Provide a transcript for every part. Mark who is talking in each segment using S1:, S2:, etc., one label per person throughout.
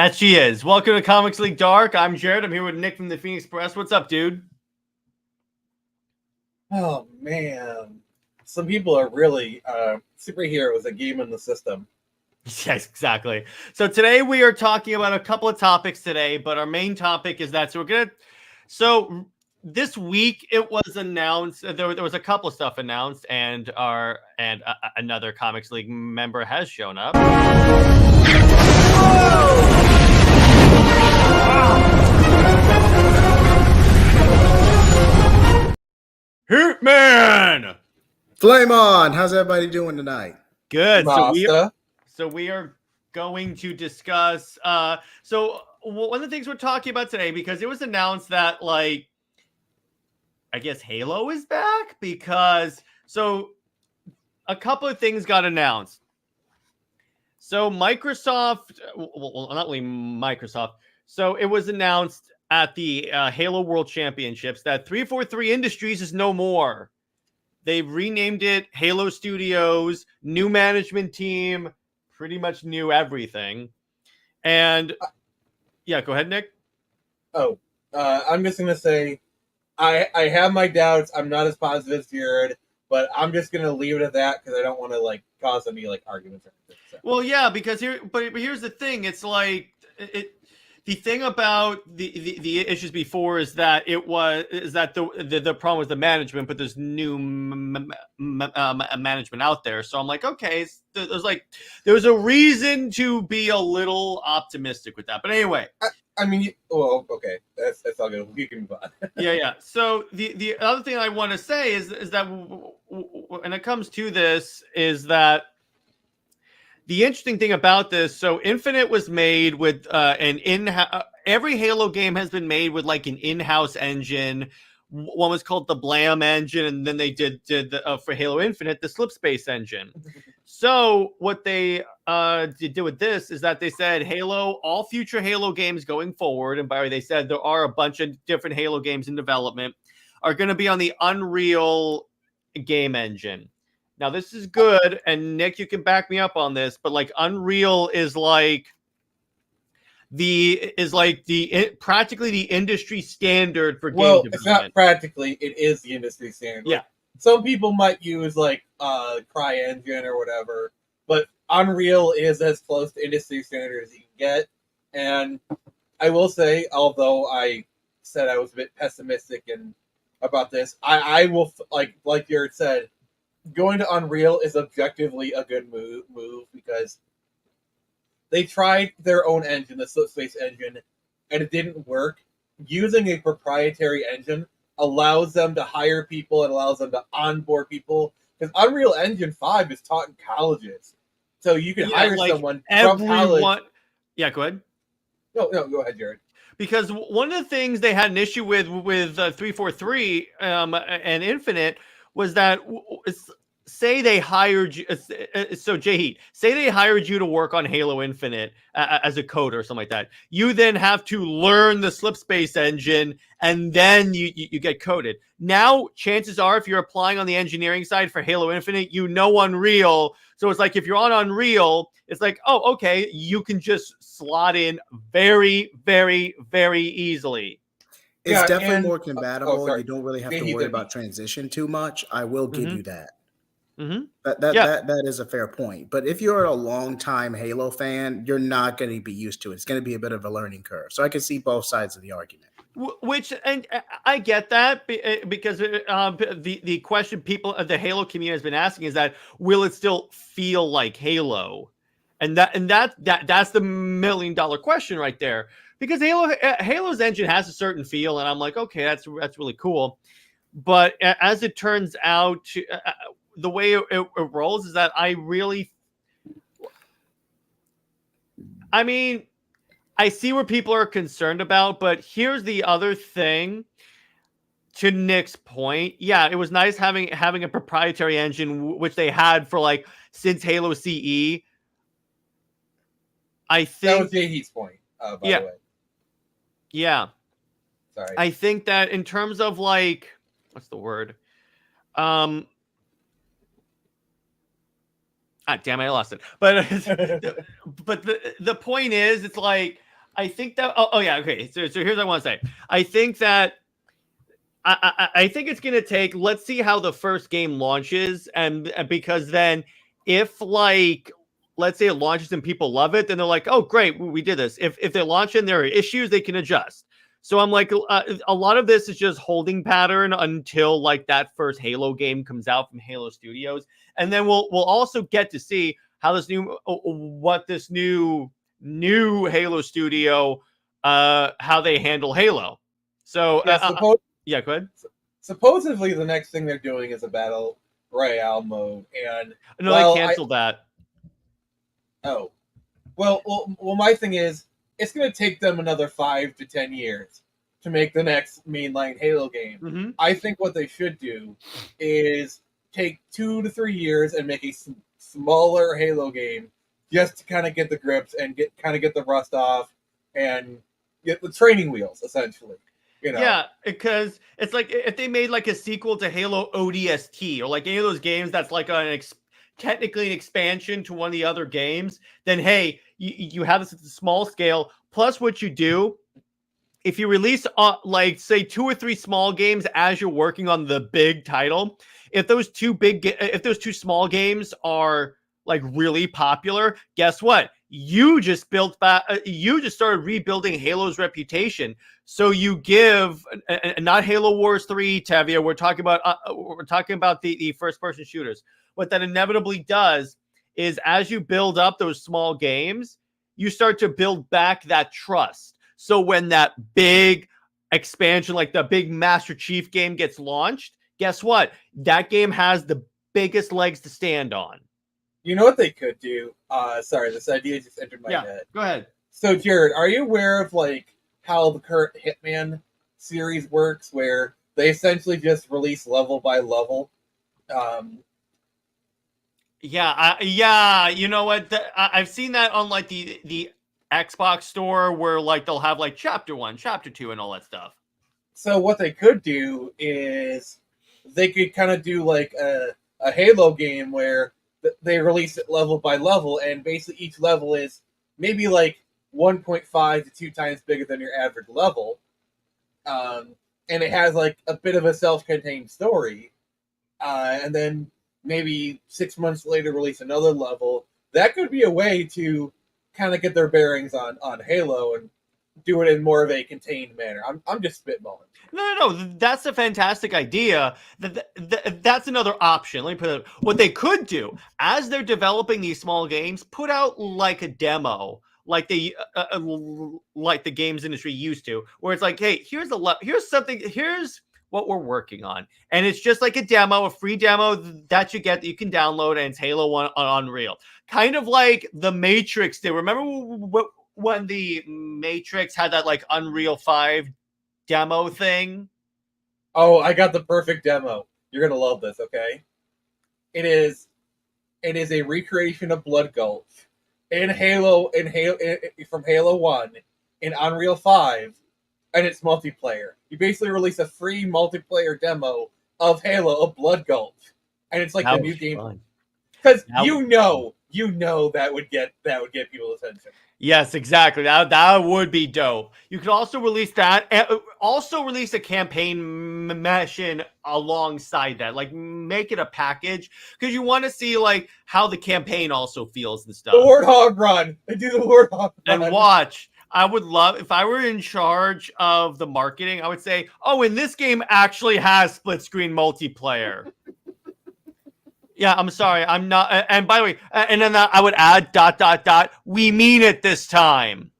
S1: That she is. Welcome to Comics League Dark. I'm Jared. I'm here with Nick from the Phoenix Press. What's up, dude?
S2: Oh man, some people are really superheroes a game in the system.
S1: Yes, exactly. So today we are talking about a couple of topics today, but our main topic is that. So this week it was announced. There was a couple of stuff announced, and another Comics League member has shown up. Hitman!
S3: Flame on! How's everybody doing tonight?
S1: Good.
S2: Master.
S1: So we are going to discuss. So one of the things we're talking about today, because it was announced that, like, I guess Halo is back, because a couple of things got announced. So Microsoft, well, not really Microsoft. So it was announced at the Halo World Championships that 343 Industries is no more. They've renamed it Halo Studios, new management team, pretty much new everything. And yeah, go ahead, Nick.
S2: I'm just gonna say, I have my doubts. I'm not as positive as Jared, but I'm just gonna leave it at that because I don't want to cause any arguments or anything. So.
S1: Well, yeah, because here's the thing. It's like the thing about the issues before is that the problem was the management, but there's new management out there. So I'm like, okay, there's a reason to be a little optimistic with that. But anyway,
S2: okay, that's all good. You can move on.
S1: yeah. So the other thing I want to say is that when it comes to this is that. The interesting thing about this, so Infinite was made with every Halo game has been made with like an in-house engine. One was called the Blam engine, and then they did for Halo Infinite the Slipspace engine. So what they did with this is that they said all future Halo games going forward, and by the way, they said there are a bunch of different Halo games in development, are going to be on the Unreal game engine. Now, this is good, and Nick, you can back me up on this, but Unreal is practically the industry standard for game development.
S2: It's not practically; it is the industry standard.
S1: Yeah,
S2: some people might use CryEngine or whatever, but Unreal is as close to industry standard as you can get. And I will say, although I said I was a bit pessimistic about this, I will like Jared said. Going to Unreal is objectively a good move because they tried their own engine, the Slipspace engine, and it didn't work. Using a proprietary engine allows them to hire people and allows them to onboard people because Unreal Engine 5 is taught in colleges. So you can hire someone from college.
S1: Yeah, go ahead.
S2: No, go ahead, Jared.
S1: Because one of the things they had an issue with 343 and Infinite was that say they hired you. So JJheat, say they hired you to work on Halo Infinite as a coder or something like that. You then have to learn the Slipspace engine, and then you get coded. Now, chances are, if you're applying on the engineering side for Halo Infinite, you know Unreal. So it's like if you're on Unreal, it's like, oh, okay, you can just slot in very, very, very easily.
S3: It's definitely more compatible. You don't really have to worry about transition too much. I will give you that.
S1: Mm-hmm.
S3: That is a fair point. But if you're a long-time Halo fan, you're not going to be used to it. It's going to be a bit of a learning curve. So I can see both sides of the argument.
S1: And I get that because the question people of the Halo community has been asking is that will it still feel like Halo, and that's the $1 million question right there. Because Halo's engine has a certain feel, and I'm like, okay, that's really cool. But as it turns out, the way it rolls is that I see where people are concerned about, but here's the other thing. To Nick's point, yeah, it was nice having a proprietary engine, which they had for since Halo CE. I think
S2: that was JJheat's point. By the way.
S1: Yeah.
S2: Sorry.
S1: I think that in terms of what's the word? Damn it, I lost it. But but the point is, it's I think that. Oh yeah. Okay. So here's what I want to say. I think that. I think it's going to take. Let's see how the first game launches, and because then, if like, let's say it launches and people love it, then they're like, "Oh, great, we did this." If they launch and there are issues, they can adjust. So I'm like, a lot of this is just holding pattern until like that first Halo game comes out from Halo Studios, and then we'll also get to see how this new Halo studio, how they handle Halo. So
S2: Yeah,
S1: yeah, go ahead.
S2: supposedly the next thing they're doing is a battle royale mode, and
S1: No, they canceled that.
S2: oh, well, my thing is, it's going to take them another 5 to 10 years to make the next mainline Halo game.
S1: Mm-hmm.
S2: I think what they should do is take 2 to 3 years and make a smaller Halo game, just to kind of get the grips and get the rust off and get the training wheels, essentially. You know?
S1: Yeah, because it's like if they made like a sequel to Halo ODST or like any of those games that's like technically an expansion to one of the other games, then hey, you have this at a small scale. Plus, what you do if you release like say 2 or 3 small games as you're working on the big title, if those two small games are like really popular, guess what? You just started rebuilding Halo's reputation. So you give not Halo Wars 3, Tevia. We're talking about the first person shooters. What that inevitably does is as you build up those small games, you start to build back that trust. So when that big expansion, like the big Master Chief game gets launched, guess what? That game has the biggest legs to stand on.
S2: You know what they could do? Sorry, this idea just entered my head.
S1: Go ahead.
S2: So, Jared, are you aware of like how the current Hitman series works, where they essentially just release level by level?
S1: Yeah. You know what? I've seen that on like the Xbox store where like they'll have like chapter 1, chapter 2, and all that stuff.
S2: So what they could do is they could kind of do like a Halo game where they release it level by level, and basically each level is maybe like 1.5 to 2 times bigger than your average level, and it has like a bit of a self-contained story, and then maybe 6 months later release another level. That could be a way to kind of get their bearings on Halo and do it in more of a contained manner. I'm just spitballing.
S1: No, that's a fantastic idea. That's another option. Let me put it. What they could do as they're developing these small games, put out like a demo, like the games industry used to, where it's like, hey, here's what we're working on, and it's just like a free demo that you get that you can download, and it's Halo 1 on Unreal, kind of like the Matrix did. Remember when the Matrix had that like Unreal 5 demo thing?
S2: Oh, I got the perfect demo. You're gonna love this, okay? It is a recreation of Blood Gulch in Halo from Halo 1 in Unreal 5, and it's multiplayer. You basically release a free multiplayer demo of Halo of Blood Gulch, and it's like the new game. Because you know that would get people's attention.
S1: Yes, exactly. That would be dope. You could also release that, and also release a campaign mission alongside that. Like make it a package because you want to see like how the campaign also feels and stuff.
S2: The Warthog run. They do the Warthog run.
S1: And watch. I would love if I were in charge of the marketing. I would say, "Oh, and this game actually has split screen multiplayer." Yeah, I'm sorry. I'm not. And by the way, and then I would add ... We mean it this time.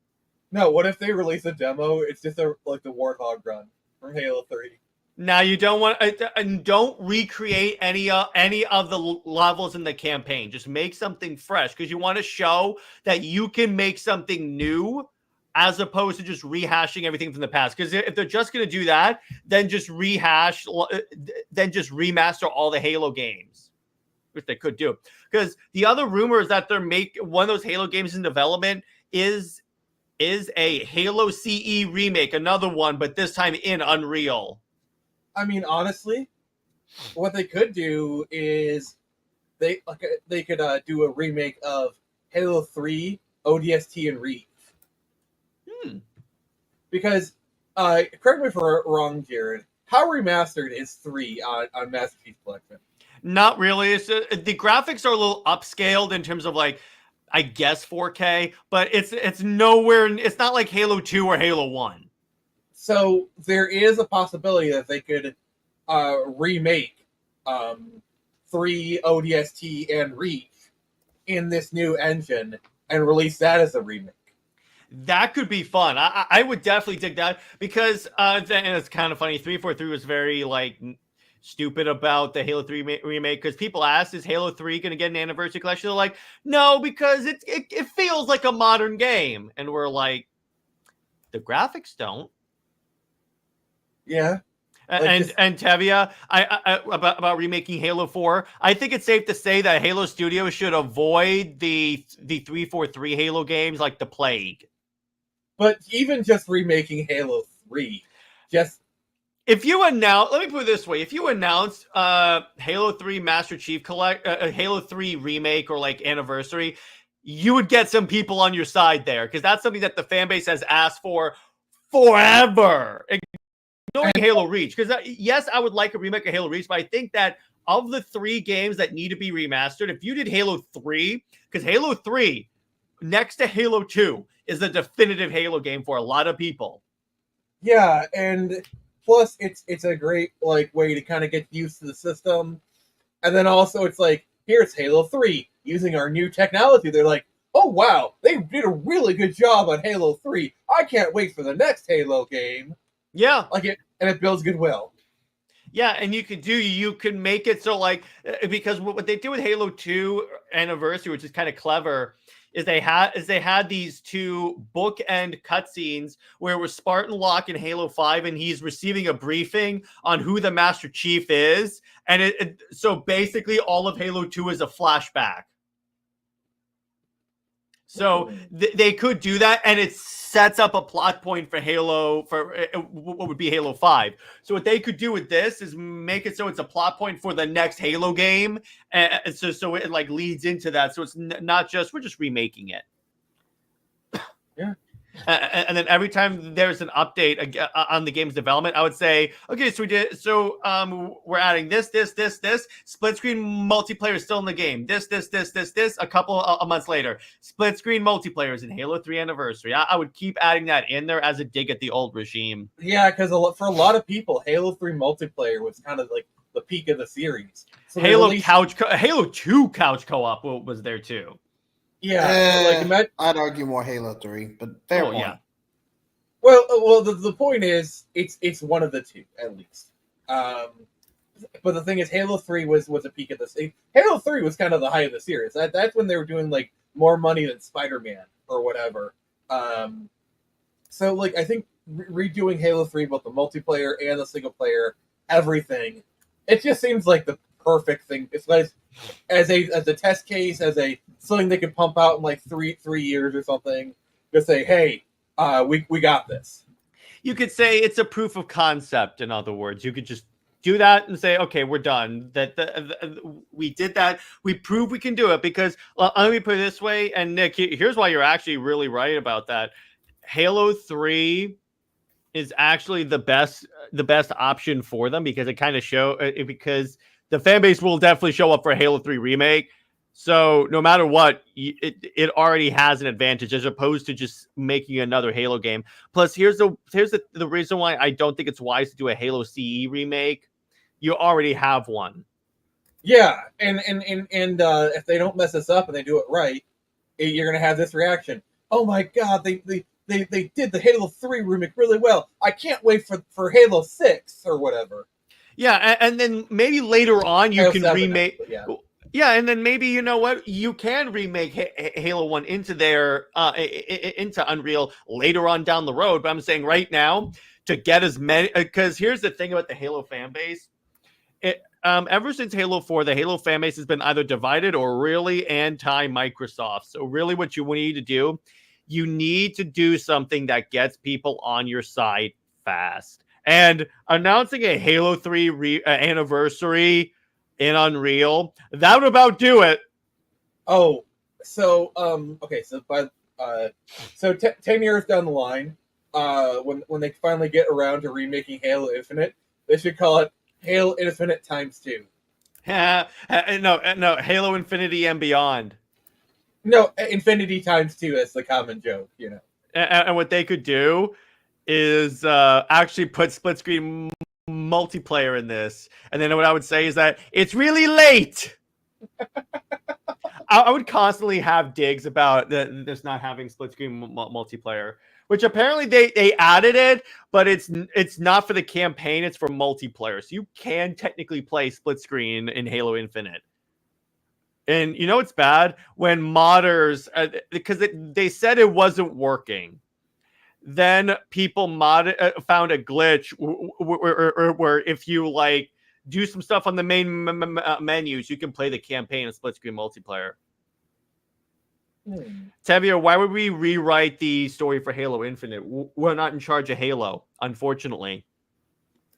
S2: No, what if they release a demo? It's just like the Warthog run from Halo 3.
S1: Now you don't want and don't recreate any of the levels in the campaign. Just make something fresh because you want to show that you can make something new as opposed to just rehashing everything from the past. Because if they're just going to do that, then just remaster all the Halo games. Which they could do, because the other rumor is that one of those Halo games in development is a Halo CE remake, another one, but this time in Unreal.
S2: I mean, honestly, what they could do is they could do a remake of Halo 3 ODST and Reach. Because, correct me if I'm wrong, Jared, how remastered is 3 on Master Chief Collection?
S1: Not really. It's the graphics are a little upscaled in terms of like, I guess 4K, but it's nowhere. It's not like Halo 2 or Halo 1.
S2: So there is a possibility that they could remake 3 ODST and Reach in this new engine and release that as a remake.
S1: That could be fun. I would definitely dig that because and it's kind of funny. 343 was very like stupid about the Halo 3 remake because people asked, is Halo 3 going to get an anniversary collection? They're like, no, because it feels like a modern game. And we're like, the graphics don't.
S2: Yeah.
S1: And Tevia, about remaking Halo 4, I think it's safe to say that Halo Studios should avoid the 343 Halo games like the plague.
S2: But even just remaking Halo 3, just
S1: if you announce, let me put it this way: if you announce Halo 3 Master Chief Halo 3 remake or like anniversary, you would get some people on your side there because that's something that the fan base has asked for forever. Ignoring Halo Reach, because yes, I would like a remake of Halo Reach, but I think that of the 3 games that need to be remastered, if you did Halo 3, because Halo 3 next to Halo 2 is the definitive Halo game for a lot of people.
S2: Yeah, and plus it's a great like way to kind of get used to the system. And then also it's like, here's Halo 3 using our new technology. They're like, oh wow, they did a really good job on Halo 3. I can't wait for the next Halo game.
S1: Yeah.
S2: And it builds goodwill.
S1: Yeah, and you can make it so like, because what they do with Halo 2 Anniversary, which is kind of clever, is they had these 2 bookend cutscenes where it was Spartan Locke in Halo 5 and he's receiving a briefing on who the Master Chief is. And so basically all of Halo 2 is a flashback. So they could do that, and it sets up a plot point for Halo, for what would be Halo 5. So what they could do with this is make it so it's a plot point for the next Halo game, and so it like leads into that. So it's not just, we're just remaking it.
S2: Yeah.
S1: And then every time there's an update on the game's development, I would say, okay, so we're adding this. Split screen multiplayer is still in the game. This. A couple of months later, split screen multiplayer is in Halo 3 Anniversary. I would keep adding that in there as a dig at the old regime.
S2: Yeah, because for a lot of people, Halo 3 multiplayer was kind of like the peak of the series. So
S1: Halo 2 couch co-op was there too.
S2: Yeah,
S4: I'd argue more Halo 3, but fair point. Yeah.
S2: Well, the point is, it's one of the 2 at least. But the thing is, Halo 3 was a peak of the series. Halo 3 was kind of the height of the series. That's when they were doing like more money than Spider-Man or whatever. So like I think redoing Halo 3, both the multiplayer and the single player, everything, it just seems like the perfect thing. It's like as a test case, as something they could pump out in like three years or something. Just say, hey, we got this.
S1: You could say it's a proof of concept. In other words, you could just do that and say, okay, we're done. We did that. We proved we can do it. Because let me put it this way. And Nick, here's why you're actually really right about that. Halo 3 is actually the best option for them because it kind of because the fan base will definitely show up for a Halo 3 remake. So no matter what, it already has an advantage as opposed to just making another Halo game. Plus, here's the reason why I don't think it's wise to do a Halo CE remake. You already have one.
S2: Yeah, and if they don't mess this up and they do it right, you're gonna have this reaction. Oh my God, they did the Halo 3 remake really well. I can't wait for Halo 6 or whatever.
S1: Yeah, and then maybe later on you can remake.
S2: Yeah,
S1: and then maybe, you know what, you can remake Halo 1 into into Unreal later on down the road. But I'm saying right now, to get as many, because here's the thing about the Halo fan base. Ever since Halo 4, the Halo fan base has been either divided or really anti-Microsoft. So really what you need to do, you need to do something that gets people on your side fast. And announcing a Halo 3 anniversary in Unreal, that would about do it.
S2: Oh, so okay, so by So 10 years down the line, when they finally get around to remaking Halo Infinite, they should call it Halo Infinite ×2.
S1: No, Halo Infinity and Beyond.
S2: No, Infinity ×2 is the common joke, you know.
S1: And what they could do is actually put split screen multiplayer in this, and then what I would say is that it's really late. I would constantly have digs about this not having split screen multiplayer, which apparently they added it, but it's not for the campaign, it's for multiplayer. So you can technically play split screen in Halo Infinite. And you know it's bad when modders, because they said it wasn't working. Then people found a glitch where if you like do some stuff on the main menus, you can play the campaign in split screen multiplayer. Tevia, why would we rewrite the story for Halo Infinite? We're not in charge of Halo, unfortunately,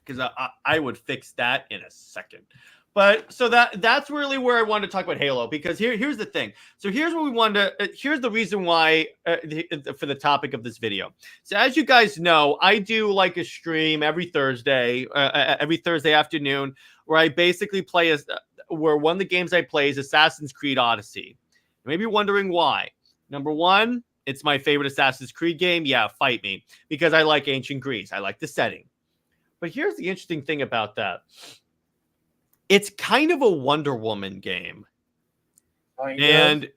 S1: because I would fix that in a second. But so that's really where I wanted to talk about Halo, because here's the thing. So here's what we wanted to. Here's the reason why for the topic of this video. So as you guys know, I do like a stream every Thursday afternoon, where I basically play where one of the games I play is Assassin's Creed Odyssey. You may be wondering why. Number one, it's my favorite Assassin's Creed game. Yeah, fight me, because I like ancient Greece. I like the setting. But here's the interesting thing about that. It's kind of a Wonder Woman game. And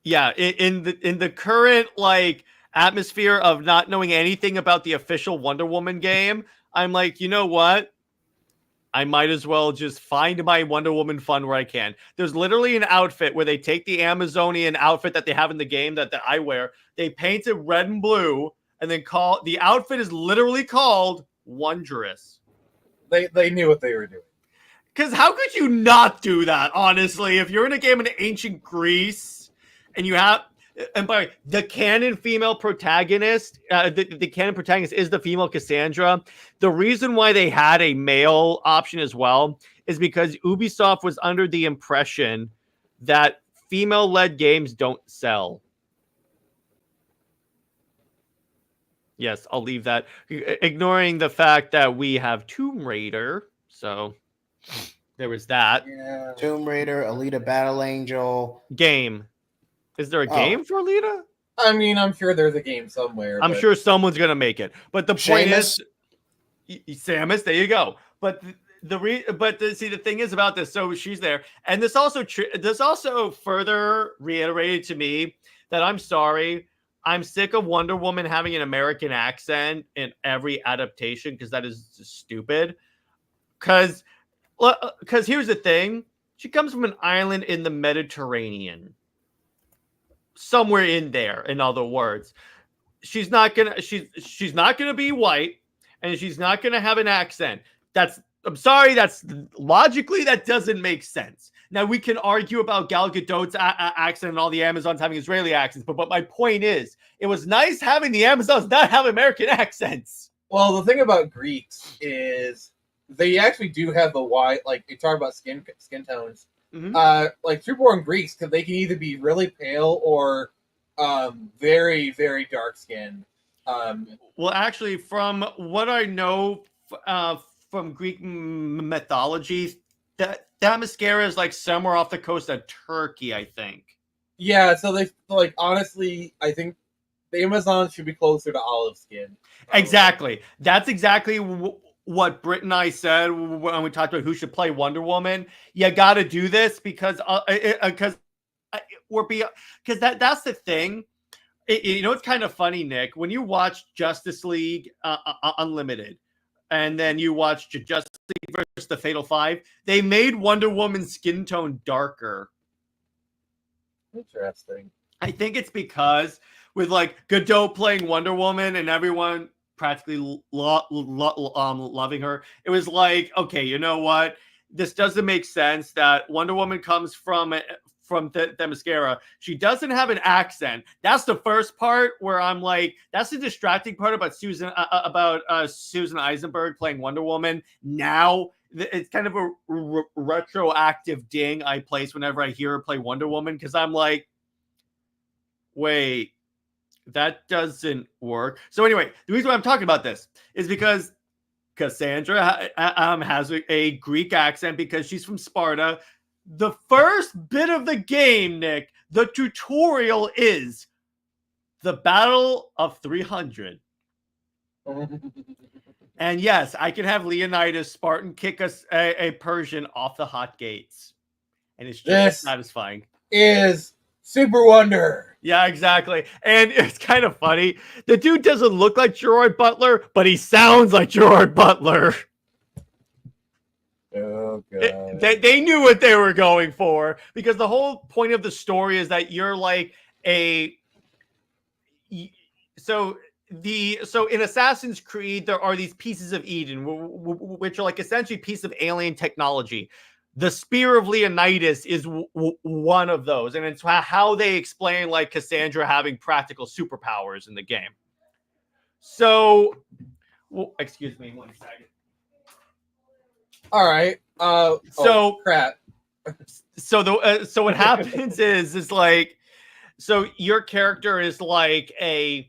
S1: yeah, in the current like atmosphere of not knowing anything about the official Wonder Woman game, I'm like, you know what? I might as well just find my Wonder Woman fun where I can. There's literally an outfit where they take the Amazonian outfit that they have in the game that I wear, they paint it red and blue, and then the outfit is literally called Wondrous.
S2: They knew what they were doing.
S1: Because how could you not do that, honestly? If you're in a game in ancient Greece and you have, and by the canon female protagonist, the canon protagonist is the female Cassandra. The reason why they had a male option as well is because Ubisoft was under the impression that female-led games don't sell. Yes, I'll leave that. Ignoring the fact that we have Tomb Raider, so... There was that.
S2: Yeah.
S4: Tomb Raider, Alita Battle Angel.
S1: Game. Is there a game for Alita?
S2: I mean, I'm sure there's a game somewhere.
S1: I'm sure someone's going to make it. But the point is... Samus, there you go. But the thing is about this, so she's there. And this also further reiterated to me that I'm sorry, I'm sick of Wonder Woman having an American accent in every adaptation, because that is just stupid. Because here's the thing, she comes from an island in the Mediterranean, somewhere in there. In other words, she's not gonna be white, and she's not gonna have an accent. I'm sorry, that's logically that doesn't make sense. Now we can argue about Gal Gadot's accent and all the Amazons having Israeli accents, but my point is, it was nice having the Amazons not have American accents.
S2: Well, the thing about Greeks is, they actually do have the white, like you talk about skin tones. Mm-hmm. Like Trueborn Greeks, because they can either be really pale or very, very dark skinned.
S1: Well, actually, from what I know from Greek mythology, that mascara is like somewhere off the coast of Turkey, I think.
S2: Yeah, so they like honestly, I think the Amazons should be closer to olive skin.
S1: Exactly. That's exactly what Britt and I said when we talked about who should play Wonder Woman. You got to do this because that's the thing. It's kind of funny, Nick, when you watch Justice League Unlimited, and then you watch Justice League versus the Fatal Five, they made Wonder Woman's skin tone darker.
S2: Interesting.
S1: I think it's because with like Godot playing Wonder Woman and everyone practically loving her, it was like, okay, you know what? This doesn't make sense that Wonder Woman comes from Themyscira. She doesn't have an accent. That's the first part where I'm like, that's the distracting part about Susan Eisenberg playing Wonder Woman. Now it's kind of a retroactive ding I place whenever I hear her play Wonder Woman, because I'm like, wait, that doesn't work. So anyway, the reason why I'm talking about this is because Cassandra has a Greek accent because she's from Sparta. The first bit of the game, Nick, the tutorial is the Battle of 300. And yes, I can have Leonidas Spartan kick a Persian off the hot gates. And it's just satisfying.
S2: Is Super Wonder.
S1: Yeah, exactly. And it's kind of funny. The dude doesn't look like Gerard Butler, but he sounds like Gerard Butler.
S2: Oh, God.
S1: They knew what they were going for, because the whole point of the story is that you're like so in Assassin's Creed there are these pieces of Eden, which are like essentially pieces of alien technology. The Spear of Leonidas is one of those, and it's how they explain like Cassandra having practical superpowers in the game. So, excuse me one second.
S2: All right. Crap.
S1: So what happens is like, so your character is like a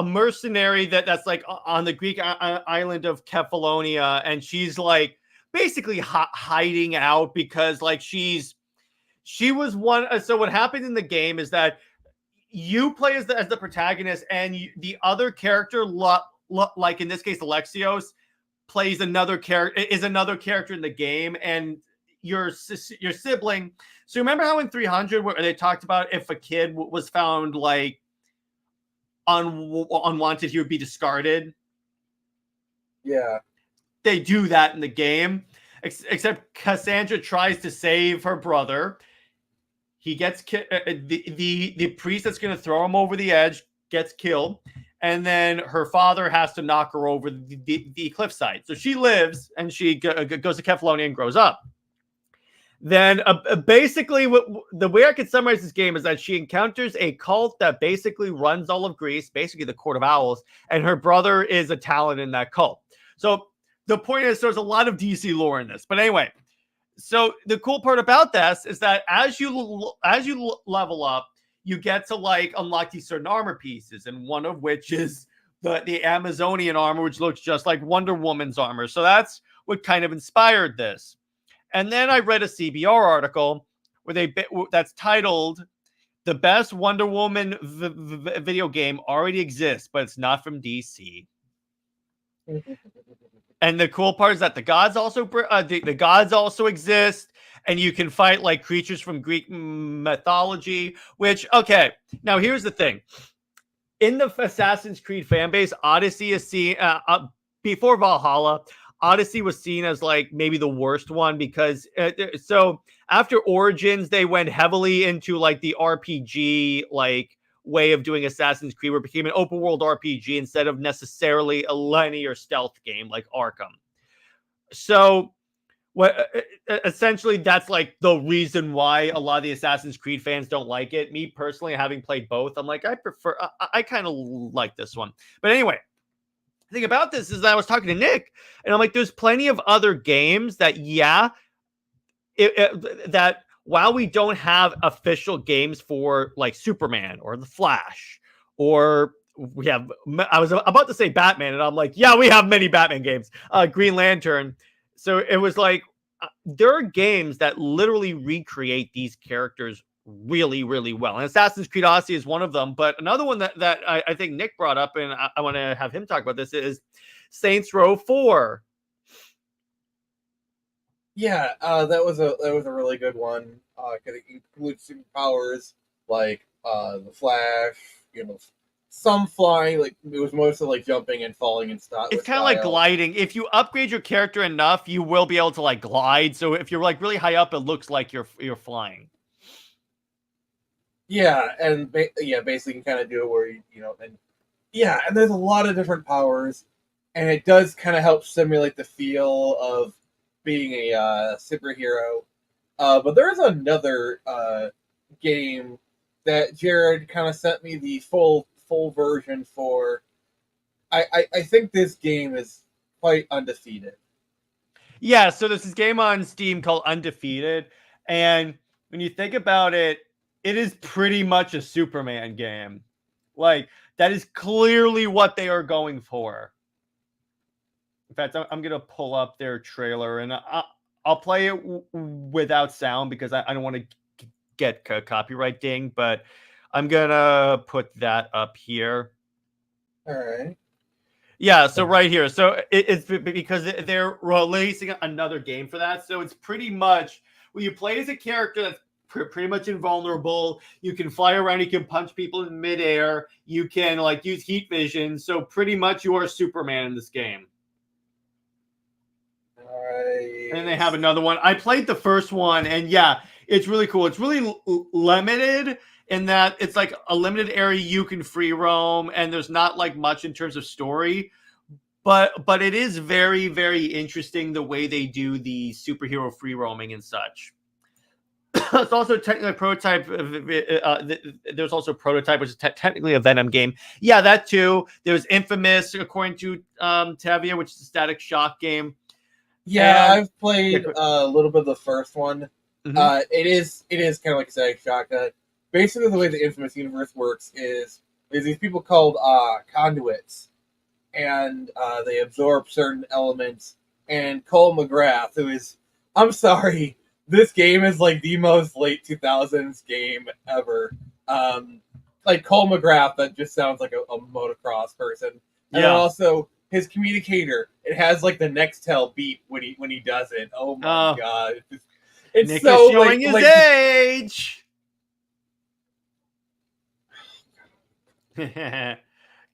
S1: mercenary that's like on the Greek island of Kefalonia, and she's like basically hiding out because like she was one. So what happened in the game is that you play as the protagonist, and the other character, like in this case Alexios, plays another character in the game, and your sibling. So remember how in 300 where they talked about if a kid was found like unwanted, he would be discarded?
S2: Yeah.
S1: They do that in the game, except Cassandra tries to save her brother. He gets the priest that's going to throw him over the edge gets killed, and then her father has to knock her over the cliffside. So she lives, and she goes to Kefalonia and grows up. Then basically the way I could summarize this game is that she encounters a cult that basically runs all of Greece, basically the Court of Owls, and her brother is a talent in that cult. So the point is there's a lot of DC lore in this. But anyway, so the cool part about this is that as you level up, you get to like unlock these certain armor pieces, and one of which is the Amazonian armor, which looks just like Wonder Woman's armor. So that's what kind of inspired this. And then I read a CBR article where that's titled "The Best Wonder Woman Video Game Already Exists, but it's not from DC." And the cool part is that the gods also the gods also exist, and you can fight like creatures from Greek mythology. Which, okay, now here's the thing: in the Assassin's Creed fan base, Odyssey is seen before Valhalla. Odyssey was seen as like maybe the worst one because so after Origins, they went heavily into like the RPG like way of doing Assassin's Creed, where it became an open world RPG instead of necessarily a linear stealth game like Arkham. So what essentially that's like the reason why a lot of the Assassin's Creed fans don't like it. Me personally, having played both, I'm like, I kind of like this one. But anyway, the thing about this is that I was talking to Nick, and I'm like, there's plenty of other games that, that while we don't have official games for like Superman or the Flash, or we have, I was about to say Batman, and I'm like, yeah, we have many Batman games, Green Lantern. So it was like, there are games that literally recreate these characters really, really well. And Assassin's Creed Odyssey is one of them. But another one that I think Nick brought up, and I want to have him talk about this, is Saints Row 4.
S2: Yeah, that was a really good one. It includes superpowers like the Flash, some flying. Like it was mostly like jumping and falling and stuff.
S1: It's kind of like gliding. If you upgrade your character enough, you will be able to like glide. So if you're like really high up, it looks like you're flying.
S2: Yeah, and basically you can kind of do it where and there's a lot of different powers, and it does kind of help simulate the feel of being a superhero. But there's another game that Jared kind of sent me the full version for. I think this game is quite undefeated.
S1: Yeah, so there's this game on Steam called Undefeated, and when you think about it, it is pretty much a Superman game, Like, that is clearly what they are going for. In fact, I'm going to pull up their trailer, and I'll play it without sound because I don't want to get copyright ding, but I'm going to put that up here.
S2: All right.
S1: Yeah, so right here. So it's because they're releasing another game for that. So it's pretty much when you play as a character that's pretty much invulnerable. You can fly around. You can punch people in midair. You can like use heat vision. So pretty much you are Superman in this game.
S2: Nice.
S1: And they have another one. I played the first one, and yeah, it's really cool. It's really limited in that it's like a limited area you can free roam, and there's not like much in terms of story. But it is very, very interesting the way they do the superhero free roaming and such. It's also technically a prototype. There's also Prototype, which is technically a Venom game. Yeah, that too. There's Infamous, according to Tavia, which is a Static Shock game.
S2: Yeah,
S1: And-
S2: I've played a little bit of the first one.
S1: Mhm.
S2: It is kind of like a Static Shock. Basically, the way the Infamous universe works is there's these people called conduits, and they absorb certain elements. And Cole McGrath, who is, I'm sorry, this game is like the most late 2000s game ever. Like Cole McGrath, that just sounds like a motocross person. And then also his communicator, it has like the Nextel beep when he does it. Oh my god, it's
S1: Nick
S2: so
S1: is showing his age.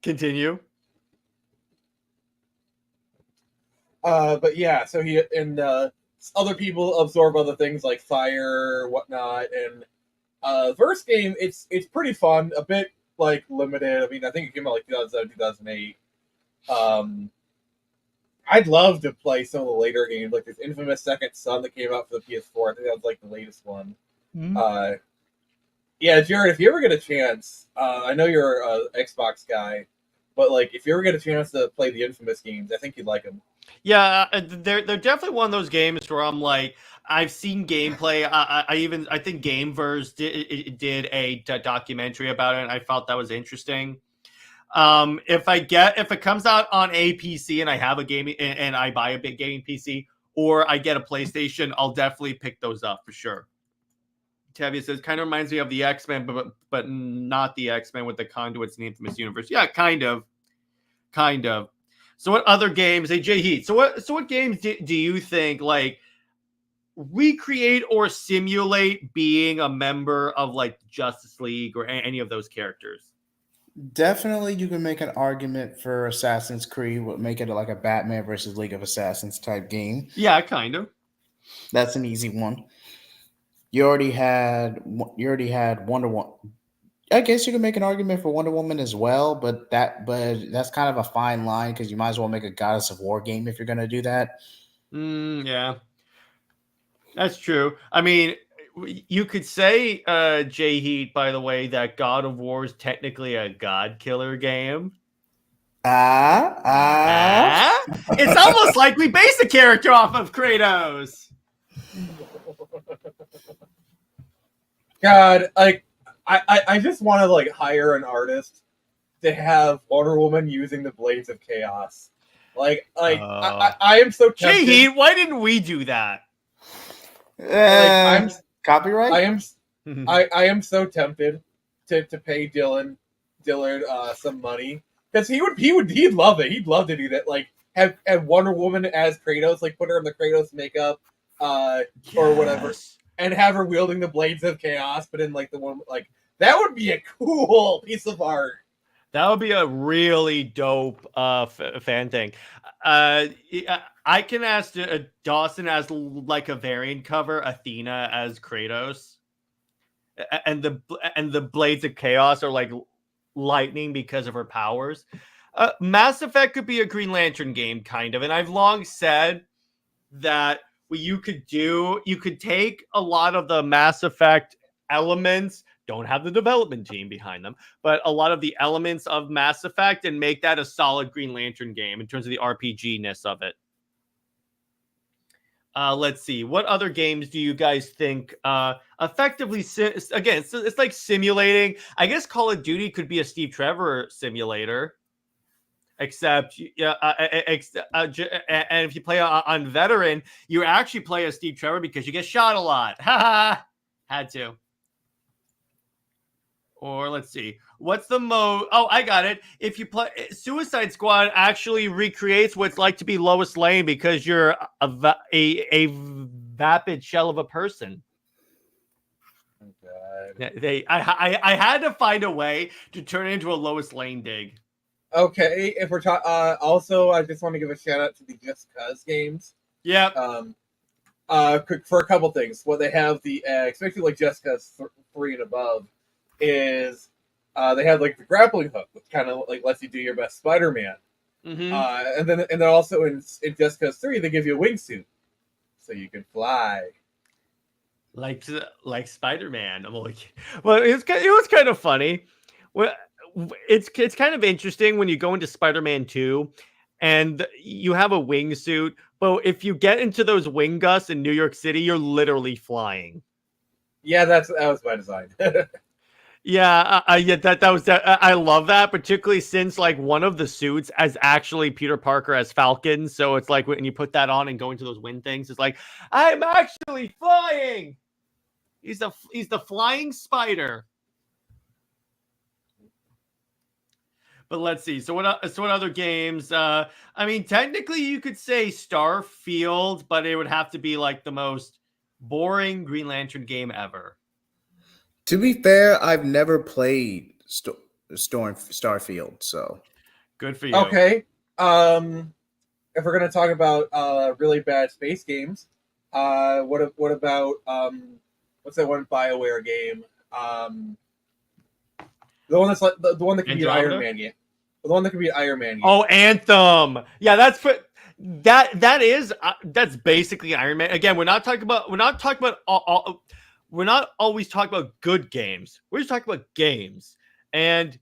S1: Continue.
S2: But yeah, so he and other people absorb other things like fire, whatnot, and the first game it's pretty fun, a bit like limited. I mean, I think it came out like 2007, 2008. I'd love to play some of the later games, like this Infamous Second Son that came out for the PS4. I think that was like the latest one.
S1: Mm-hmm.
S2: Yeah, Jared, if you ever get a chance, I know you're an Xbox guy, but like if you ever get a chance to play the Infamous games, I think you'd like them.
S1: Yeah, they're definitely one of those games where I'm like, I've seen gameplay. I think Gameverse did a documentary about it, and I felt that was interesting. If it comes out on a PC and I have a gaming and I buy a big gaming PC, or I get a PlayStation, I'll definitely pick those up for sure. Tavia says, kind of reminds me of the X-Men, but not the X-Men with the conduits in the Infamous universe. Yeah, kind of. So what other games? JJheat. So what games do you think like recreate or simulate being a member of like Justice League or any of those characters?
S4: Definitely, you can make an argument for Assassin's Creed, would make it like a Batman versus League of Assassins type game.
S1: Yeah, kind of.
S4: That's an easy one. You already had Wonder Woman. I guess you can make an argument for Wonder Woman as well, but that's kind of a fine line because you might as well make a Goddess of War game if you're going to do that.
S1: Yeah, that's true. I mean, you could say, JHeat, by the way, that God of War is technically a God killer game. It's almost like we base a character off of Kratos.
S2: God, like I just want to like hire an artist to have Wonder Woman using the Blades of Chaos. I am so tempted.
S1: JHeat, why didn't we do that?
S2: I'm
S4: copyright.
S2: I am so tempted to pay Dillard some money because he'd love it. He'd love to do that. Like have Wonder Woman as Kratos, like put her in the Kratos makeup, or whatever, and have her wielding the Blades of Chaos, but in like the one like that would be a cool piece of art.
S1: That would be a really dope fan thing. I can ask Dawson as like a variant cover, Athena as Kratos, and the Blades of Chaos are like lightning because of her powers. Mass Effect could be a Green Lantern game, kind of, and I've long said that what you could take a lot of the Mass Effect elements. Don't have the development team behind them, but a lot of the elements of Mass Effect and make that a solid Green Lantern game in terms of the RPG-ness of it. Let's see. What other games do you guys think effectively? Again, it's like simulating. I guess Call of Duty could be a Steve Trevor simulator, except and if you play on veteran, you actually play as Steve Trevor because you get shot a lot. Had to. Or let's see, what's the mode? Oh, I got it. If you play Suicide Squad, actually recreates what it's like to be Lois Lane because you're a vapid shell of a person.
S2: Oh, God.
S1: I had to find a way to turn it into a Lois Lane dig.
S2: Okay, if we're talking, also I just want to give a shout out to the Just Cause games.
S1: Yeah.
S2: For a couple things, what they have especially like Just Cause 3 and above. Is they have like the grappling hook, which kind of like lets you do your best Spider-Man. And then also in Just Cause 3 they give you a wingsuit, so you can fly
S1: like Spider-Man. I'm like, well, it was kind of funny. Well, it's kind of interesting when you go into Spider-Man 2 and you have a wingsuit, but if you get into those wing gusts in New York City, you're literally flying.
S2: Yeah, that was by design.
S1: Yeah, that was that. I love that, particularly since like one of the suits as actually Peter Parker as Falcon. So it's like when you put that on and go into those wind things, it's like I'm actually flying. He's the flying spider. But let's see. So what other games? I mean, technically you could say Starfield, but it would have to be like the most boring Green Lantern game ever.
S3: To be fair, I've never played Starfield, so
S1: good for you.
S2: Okay. If we're gonna talk about really bad space games, what about what's that one BioWare game? The one that's like the one that can be an Iron Man game. The one that can be an Iron Man game.
S1: Oh, Anthem. Yeah, that's basically Iron Man. Again, we're not always talking about good games. We're just talking about games. And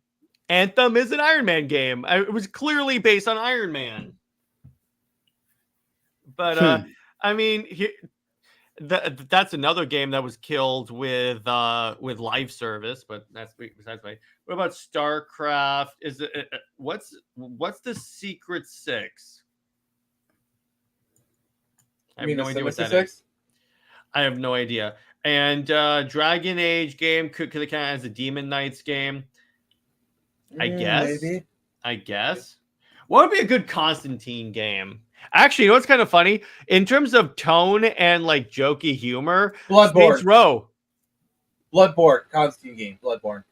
S1: Anthem is an Iron Man game. It was clearly based on Iron Man. But I mean, that's another game that was killed with live service. But that's besides my. What about StarCraft? Is it what's the Secret Six? I have no idea what that is. I have no idea. And Dragon Age game could count as a Demon Knights game. I guess.
S2: Maybe.
S1: I guess. What would be a good Constantine game? Actually, you know what's kind of funny? In terms of tone and like jokey humor,
S2: Bloodborne.
S1: Saints Row.
S2: Bloodborne. Constantine game. Bloodborne.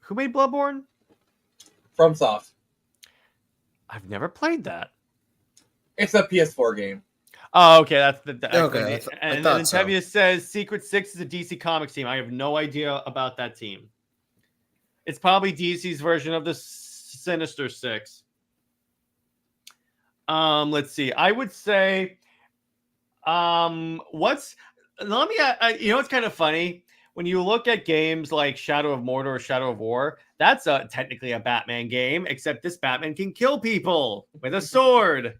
S1: Who made Bloodborne?
S2: FromSoft.
S1: I've never played that.
S2: It's a PS4 game.
S1: Oh, okay. That's
S3: okay.
S1: And then Tevye says Secret Six is a DC Comics team. I have no idea about that team. It's probably DC's version of the Sinister Six. Let's see. I would say, you know what's kind of funny? When you look at games like Shadow of Mordor or Shadow of War, that's technically a Batman game, except this Batman can kill people with a sword.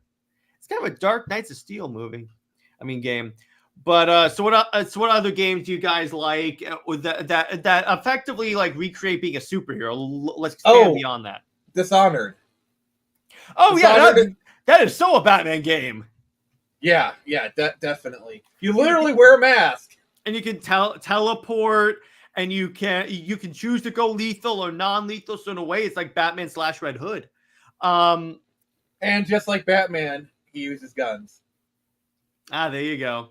S1: It's kind of a Dark Knights of Steel game. But so what other games do you guys like that effectively like recreate being a superhero? Let's expand beyond that.
S2: Dishonored.
S1: Oh, Dishonored. Yeah, that is so a Batman game.
S2: Yeah, definitely. You literally wear a mask.
S1: And you can teleport, and you can choose to go lethal or non-lethal. So in a way, it's like Batman / Red Hood.
S2: And just like Batman, he uses guns.
S1: There you go.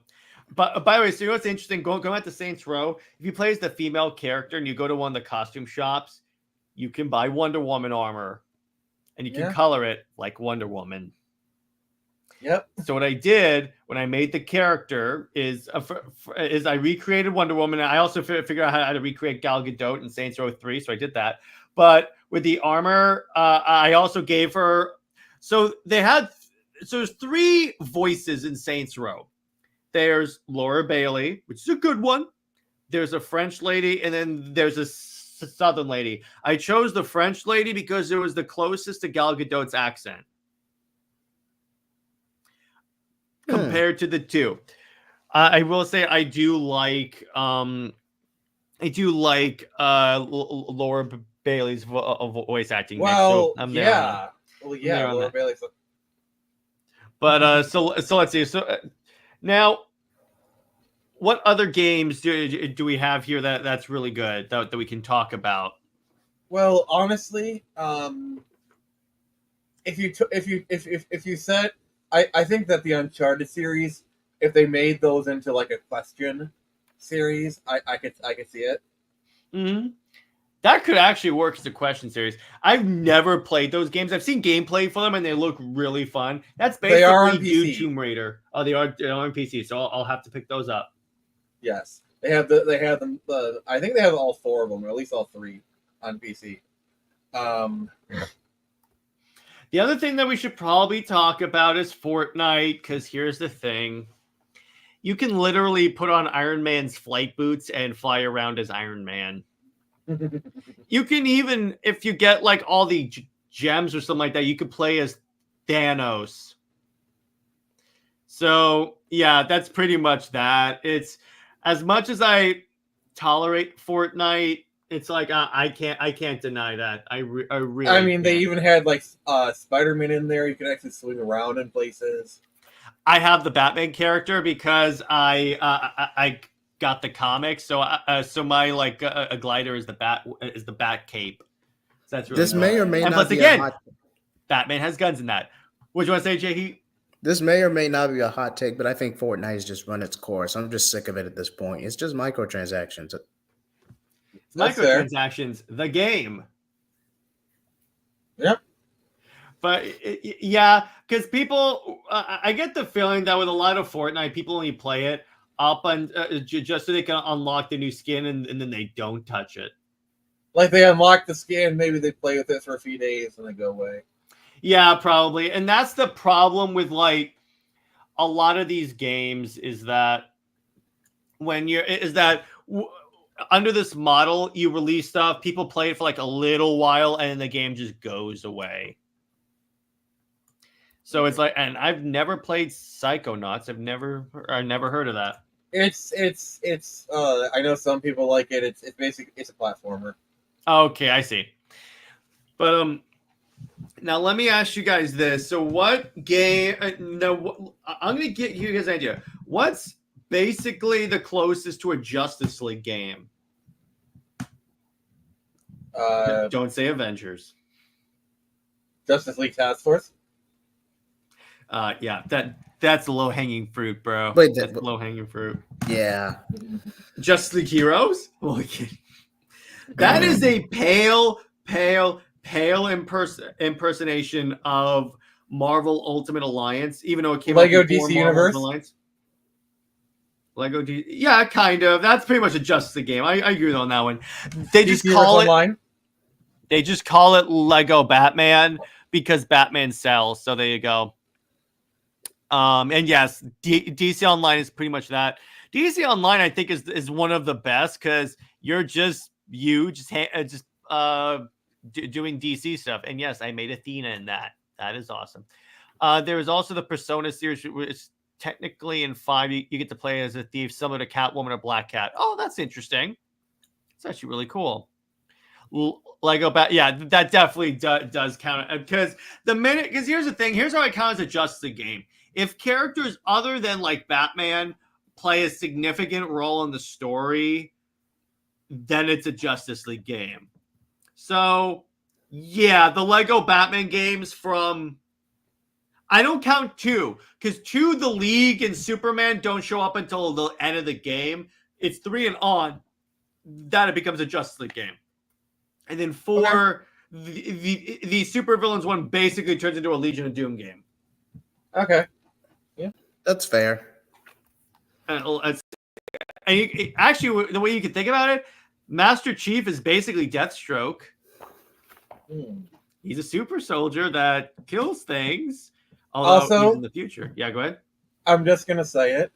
S1: But by the way, so you know what's interesting? Going back to Saints Row, if you play as the female character and you go to one of the costume shops, you can buy Wonder Woman armor, and you can color it like Wonder Woman.
S2: Yep.
S1: So what I did when I made the character is I recreated Wonder Woman. And I also figured out how to recreate Gal Gadot in Saints Row 3. So I did that. But with the armor, I also gave her. So there's 3 voices in Saints Row. There's Laura Bailey, which is a good one. There's a French lady, and then there's a Southern lady. I chose the French lady because it was the closest to Gal Gadot's accent. compared to the two. I will say I do like Laura Bailey's voice acting.
S2: Well,
S1: I'm there on that.
S2: yeah. Well,
S1: I'm there
S2: yeah,
S1: on
S2: Laura
S1: that.
S2: Bailey's.
S1: But so let's see. So now, what other games do we have here that's really good that we can talk about?
S2: Well, honestly, if you set, I think that the Uncharted series, if they made those into like a question series, I could see it.
S1: Mm-hmm. That could actually work as a question series. I've never played those games. I've seen gameplay for them, and they look really fun. That's
S2: They are
S1: basically
S2: on
S1: Dude
S2: PC.
S1: Tomb Raider. Oh, they're on PC, so I'll have to pick those up.
S2: Yes, they have them. I think they have all four of them, or at least all three, on PC.
S1: The other thing that we should probably talk about is Fortnite, because here's the thing. You can literally put on Iron Man's flight boots and fly around as Iron Man. You can even, if you get like all the gems or something like that, you could play as Thanos. So yeah, that's pretty much that. It's as much as I tolerate Fortnite, it's like I can't deny that. I really.
S2: I mean, they
S1: can't.
S2: even had like Spider-Man in there. You can actually swing around in places.
S1: I have the Batman character because I got the comics, so my like a glider is the bat cape. So that's really
S3: This
S1: cool.
S3: may or may
S1: And
S3: not
S1: plus
S3: be
S1: again,
S3: a hot.
S1: Batman has guns in that. What do you want to say, JJheat?
S3: This may or may not be a hot take, but I think Fortnite has just run its course. I'm just sick of it at this point. It's just microtransactions.
S2: That's fair.
S1: Microtransactions, the game.
S2: Yep.
S1: But yeah, because people, I get the feeling that with a lot of Fortnite, people only play it up and just so they can unlock the new skin, and then they don't touch it.
S2: Like they unlock the skin, maybe they play with it for a few days and they go away.
S1: Yeah, probably. And that's the problem with like a lot of these games is that under this model, you release stuff, people play it for like a little while, and then the game just goes away. So it's like, and I've never played Psychonauts. I've never heard of that.
S2: It's I know some people like it. It's basically a platformer.
S1: Okay, I see. But now let me ask you guys this. So what game? No, I'm gonna get you guys an idea. What's basically the closest to a Justice League game? Don't say Avengers.
S2: Justice League Task Force.
S1: Yeah, that's low hanging fruit, bro.
S3: Wait,
S1: that's low hanging fruit.
S3: Yeah.
S1: Justice League Heroes? That is a pale impersonation of Marvel Ultimate Alliance, even though it came
S2: Lego
S1: out before
S2: DC
S1: Marvel
S2: Universe.
S1: Alliance. Lego DC, yeah, kind of. That's pretty much a Justice League game. I agree on that one. They just call it
S2: Online.
S1: They just call it Lego Batman because Batman sells. So there you go. And yes, DC Online is pretty much that. DC Online, I think, is one of the best because you're just doing DC stuff. And yes, I made Athena in that. That is awesome. There is also the Persona series, which technically in 5 you get to play as a thief, similar to Catwoman or Black Cat. Oh, that's interesting. It's actually really cool. Lego yeah, that definitely does count because here's the thing. Here's how it counts as a Justice League game. If characters other than like Batman play a significant role in the story, then it's a Justice League game. So yeah, the Lego Batman games from I don't count 2 because 2, the League and Superman don't show up until the end of the game. It's 3 and on that it becomes a Justice League game. And then 4, okay. the supervillains one basically turns into a Legion of Doom game.
S2: Okay. Yeah.
S3: That's fair.
S1: And actually, the way you can think about it, Master Chief is basically Deathstroke. He's a super soldier that kills things. Also, he's in the future. Yeah, go ahead.
S2: I'm just gonna say it.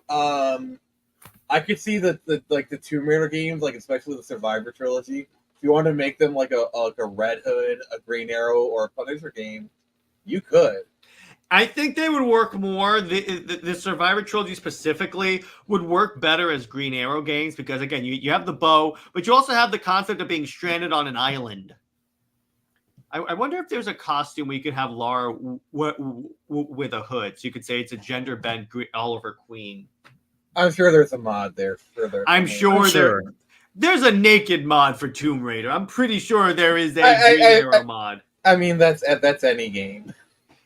S2: I could see the Tomb Raider games, like especially the Survivor trilogy. If you want to make them like a Red Hood, a Green Arrow, or a Punisher game, you could.
S1: I think they would work more. The Survivor trilogy specifically would work better as Green Arrow games because, again, you have the bow, but you also have the concept of being stranded on an island. I wonder if there's a costume we could have Lara with a hood. So you could say it's a gender bent Oliver Queen.
S2: I'm sure there's a mod there.
S1: I'm sure there's a naked mod for Tomb Raider. I'm pretty sure there is a Green Arrow mod.
S2: I mean, that's any game.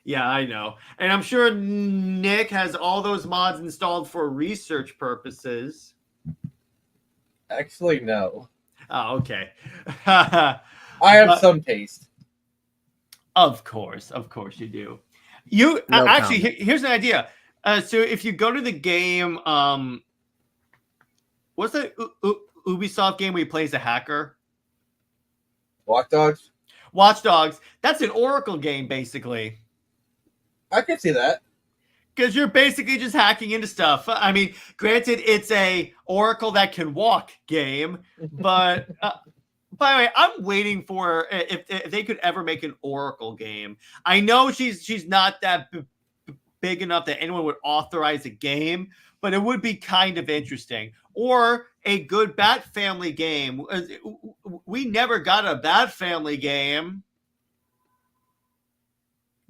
S1: Yeah, I know. And I'm sure Nick has all those mods installed for research purposes.
S2: Actually, no.
S1: Oh, okay.
S2: I have some taste.
S1: Of course you do. You
S3: No
S1: actually,
S3: comment.
S1: here's an idea. So if you go to the game, what's that Ubisoft game where you play as a hacker?
S2: Watch Dogs?
S1: Watch Dogs. That's an Oracle game, basically.
S2: I can see that.
S1: Because you're basically just hacking into stuff. I mean, granted, it's a Oracle that can walk game, but by the way, I'm waiting for if they could ever make an Oracle game. I know she's not that big enough that anyone would authorize a game, but it would be kind of interesting. Or a good Bat Family game. We never got a Bat Family game.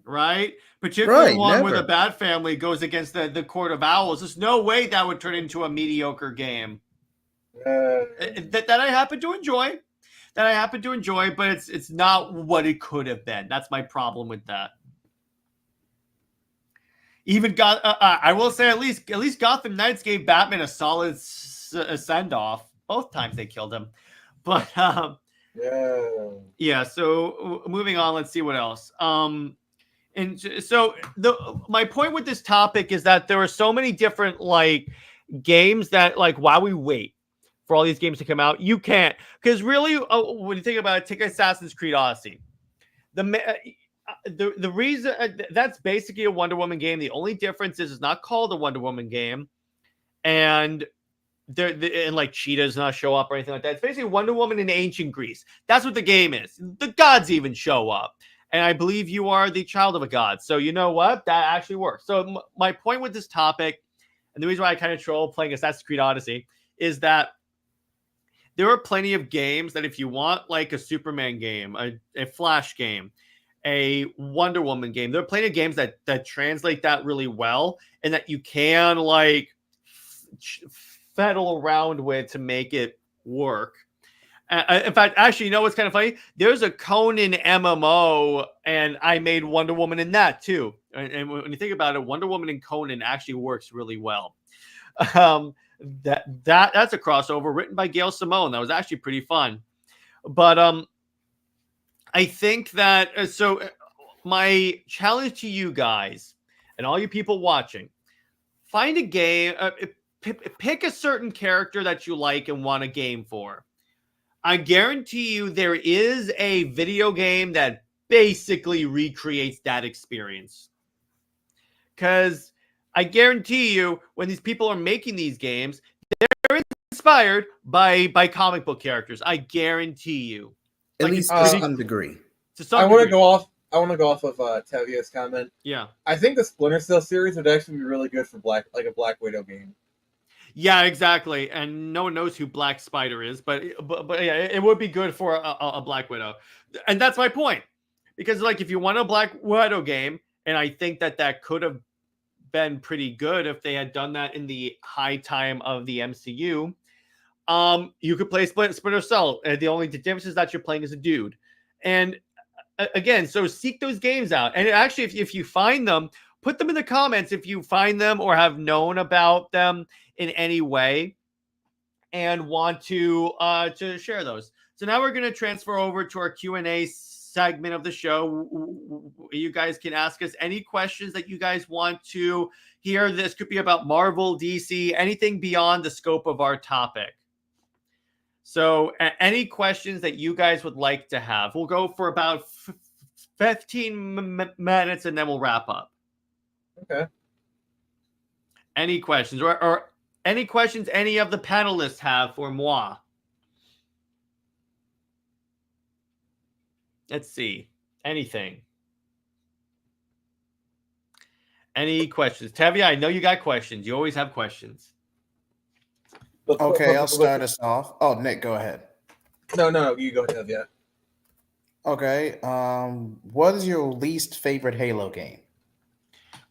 S1: Right? Particularly one where the Bat Family goes against the Court of Owls. There's no way that would turn into a mediocre game. That I happen to enjoy. But it's not what it could have been. That's my problem with that. Even I will say at least Gotham Knights gave Batman a solid send off. Both times they killed him. But yeah. So moving on, let's see what else. And so my point with this topic is that there are so many different like games that like while we wait for all these games to come out, you can't, because really when you think about it, take Assassin's Creed Odyssey. The reason that's basically a Wonder Woman game. The only difference is it's not called a Wonder Woman game, and and like cheetahs not show up or anything like that. It's basically Wonder Woman in ancient Greece. That's what the game is. The gods even show up. And I believe you are the child of a god. So you know what? That actually works. So my point with this topic, and the reason why I kind of troll playing Assassin's Creed Odyssey, is that there are plenty of games that if you want like a Superman game, a Flash game, a Wonder Woman game, there are plenty of games that translate that really well and that you can like fiddle around with to make it work. In fact, actually, you know what's kind of funny? There's a Conan MMO, and I made Wonder Woman in that too. And when you think about it, Wonder Woman and Conan actually works really well. That's a crossover written by Gail Simone. That was actually pretty fun. But I think that so my challenge to you guys and all you people watching, find a game, pick a certain character that you like and want a game for. I guarantee you there is a video game that basically recreates that experience. Because I guarantee you when these people are making these games, they're inspired by comic book characters. I guarantee you.
S3: At least to some degree.
S2: I want to go off of Tavia's comment.
S1: Yeah.
S2: I think the Splinter Cell series would actually be really good for a Black Widow game.
S1: Yeah, exactly. And no one knows who Black Spider is, but yeah, it would be good for a Black Widow. And that's my point. Because like if you want a Black Widow game, and I think that could have been pretty good if they had done that in the high time of the MCU, you could play Splinter Cell. The only difference is that you're playing as a dude. And again, so seek those games out. And actually, if you find them, put them in the comments if you find them or have known about them in any way and want to share those. So now we're going to transfer over to our Q&A segment of the show. You guys can ask us any questions that you guys want to hear. This could be about Marvel, DC, anything beyond the scope of our topic. So any questions that you guys would like to have, we'll go for about 15 minutes and then we'll wrap up.
S2: Okay.
S1: Any questions or any questions any of the panelists have for moi? Let's see. Anything. Any questions? Tevye, I know you got questions. You always have questions.
S4: Okay, I'll start us off. Oh, Nick, go ahead.
S2: No, you go ahead. Yeah.
S4: Okay. What is your least favorite Halo game?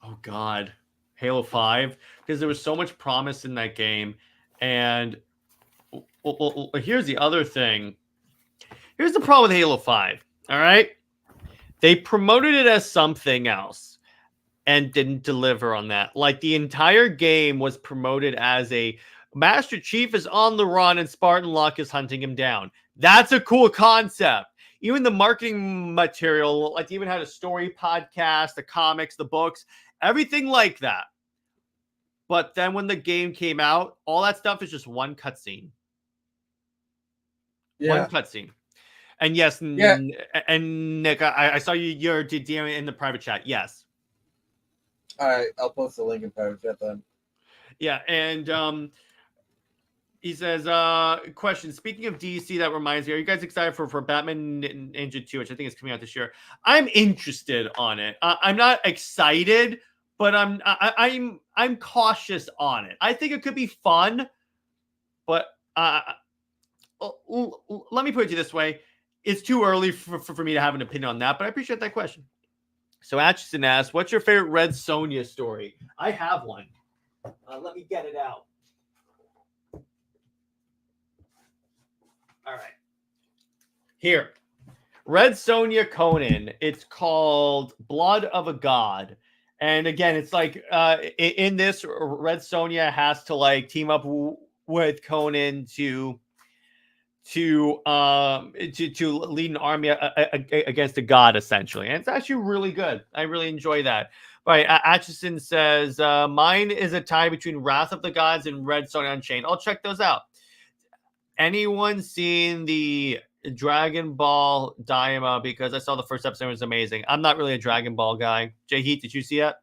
S1: Oh God, Halo 5, because there was so much promise in that game. And here's the other thing. Here's the problem with Halo 5. All right. They promoted it as something else and didn't deliver on that. Like the entire game was promoted as a Master Chief is on the run and Spartan Luck is hunting him down. That's a cool concept. Even the marketing material, like even had a story podcast, the comics, the books, everything like that. But then when the game came out, all that stuff is just one cutscene.
S2: Yeah.
S1: One cutscene. And yes,
S2: Yeah.
S1: and Nick, I saw your DM in the private chat. Yes.
S2: All right, I'll post the link in private chat then.
S1: Yeah, and he says, question. Speaking of DC, that reminds me, are you guys excited for Batman Ninja 2, which I think is coming out this year? I'm interested on it. I'm not excited, but I'm cautious on it. I think it could be fun, but let me put it to you this way. It's too early for me to have an opinion on that, but I appreciate that question. So Atchison asks, what's your favorite Red Sonja story? I have one. Let me get it out. All right. Here. Red Sonja Conan. It's called Blood of a God. And again, it's like in this, Red Sonja has to like team up with Conan to lead an army against a god, essentially. And it's actually really good. I really enjoy that. Right. Atchison says, mine is a tie between Wrath of the Gods and Red Sonja Unchained. I'll check those out. Anyone seen the Dragon Ball Daima? Because I saw the first episode, it was amazing. I'm not really a Dragon Ball guy. JJheat, did you see it?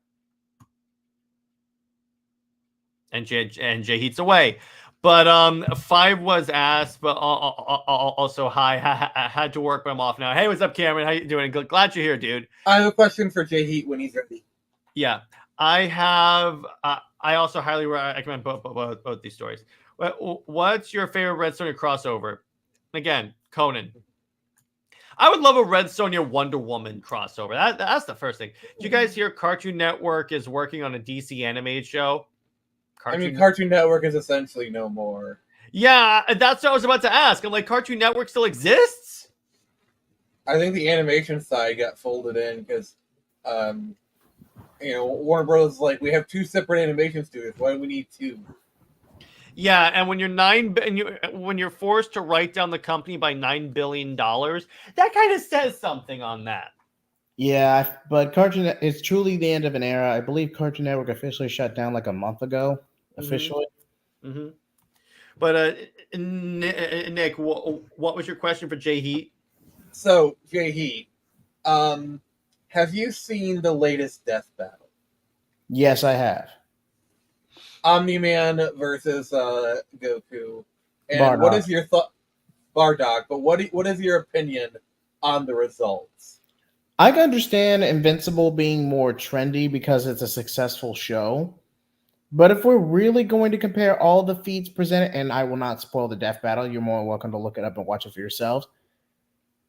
S1: And JJheat's away. But 5 was asked, but also hi. I had to work, but I'm off now. Hey, what's up, Cameron? How you doing? Glad you're here, dude.
S2: I have a question for JJheat when he's ready.
S1: Yeah, I have. I also highly recommend both these stories. What's your favorite Red Sonja crossover? Again, Conan. I would love a Red Sonja Wonder Woman crossover. That's the first thing. Did you guys hear Cartoon Network is working on a DC animated show?
S2: Cartoon Network is essentially no more.
S1: Yeah, that's what I was about to ask. I'm like, Cartoon Network still exists?
S2: I think the animation side got folded in because, Warner Bros. Is like, we have 2 separate animation studios. Why do we need 2?
S1: Yeah, and when you're forced to write down the company by $9 billion, that kind of says something on that.
S4: Yeah, but it's truly the end of an era. I believe Cartoon Network officially shut down like a month ago. Officially.
S1: Mm-hmm. But Nick, what was your question for JJheat?
S2: So, JJheat, have you seen the latest Death Battle?
S4: Yes, I have.
S2: Omni-Man versus Goku. And
S4: Bardock.
S2: What is your thought? Bardock, but what is your opinion on the results?
S4: I can understand Invincible being more trendy because it's a successful show. But if we're really going to compare all the feats presented, and I will not spoil the death battle, you're more welcome to look it up and watch it for yourselves.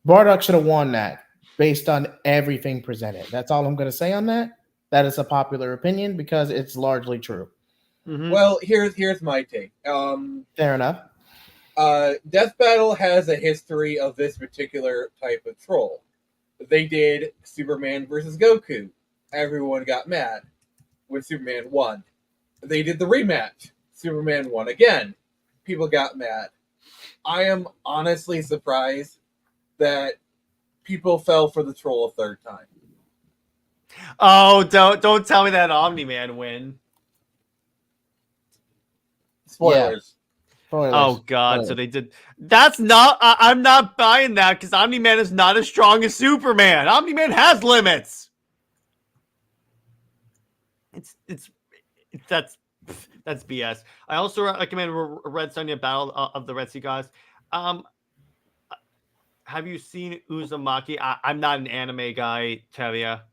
S4: Bardock should have won that based on everything presented. That's all I'm going to say on that. That is a popular opinion because it's largely true.
S1: Mm-hmm.
S2: Well, here's my take.
S4: Fair enough.
S2: Death Battle has a history of this particular type of troll. They did Superman versus Goku. Everyone got mad when Superman won. They did the rematch. Superman won again. People got mad. I am honestly surprised that people fell for the troll a third time.
S1: Oh, don't tell me that Omni-Man win.
S2: Spoilers.
S4: Yeah. Spoilers.
S1: Oh God!
S4: Spoilers.
S1: So they did. That's not. I'm not buying that because Omni-Man is not as strong as Superman. Omni-Man has limits. That's BS. I also recommend Red Sonja Battle of the Red Sea Gods. Have you seen Uzumaki? I'm not an anime guy, Tevya.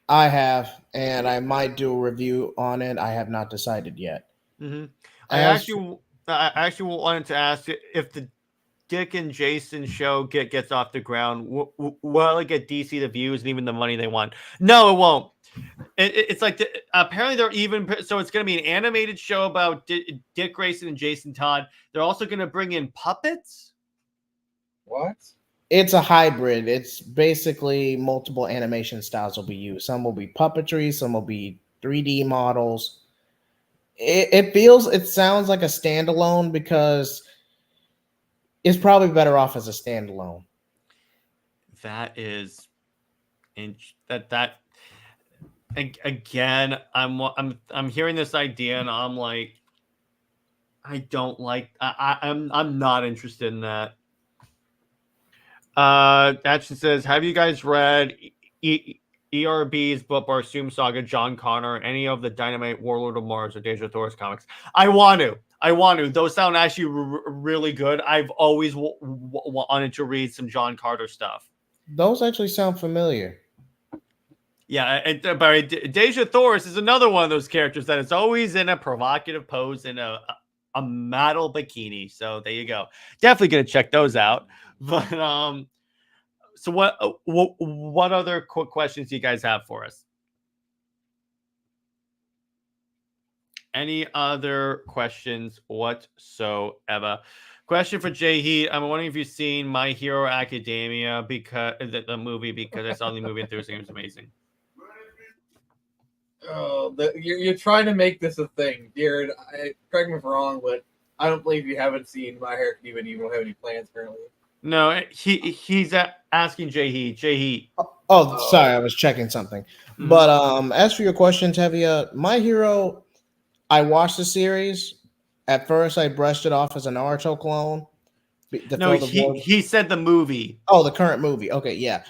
S4: I have, and I might do a review on it. I have not decided yet.
S1: Mm-hmm.
S4: As
S1: I actually wanted to ask if the Dick and Jason show gets off the ground, will it get DC the views and even the money they want? No, it won't. It's like apparently they're even, so it's going to be an animated show about Dick Grayson and Jason Todd. They're also going to bring in puppets.
S2: What?
S4: it's a hybrid. It's basically multiple animation styles will be used. Some will be puppetry, some will be 3D models. It sounds like a standalone because it's probably better off as a standalone.
S1: That is, that again, I'm hearing this idea and I'm like, I don't like. I'm not interested in that. Action says, have you guys read ERB's book Barsoom Saga, John Connor, any of the Dynamite, Warlord of Mars, or Deja Thor's comics? I want to. Those sound actually really good. I've always wanted to read some John Carter stuff.
S4: Those actually sound familiar.
S1: Yeah, but Deja Thor's is another one of those characters that is always in a provocative pose in a model bikini. So there you go. Definitely gonna check those out. But so what other quick questions do you guys have for us? Any other questions whatsoever? Question for JJheat. I'm wondering if you've seen My Hero Academia because the movie, because I saw the movie and Thursday. It was amazing.
S2: Oh, you're trying to make this a thing, Jared. Correct me if I'm wrong, but I don't believe you haven't seen My Hero Academia and you don't have any plans currently.
S1: No, he's asking JJheat. JJheat.
S4: Oh, sorry, I was checking something.
S1: Mhm.
S4: But as for your question, Tevia, My Hero, I watched the series. At first, I brushed it off as a Naruto clone.
S1: No, he said the movie.
S4: Oh, the current movie. Okay, yeah.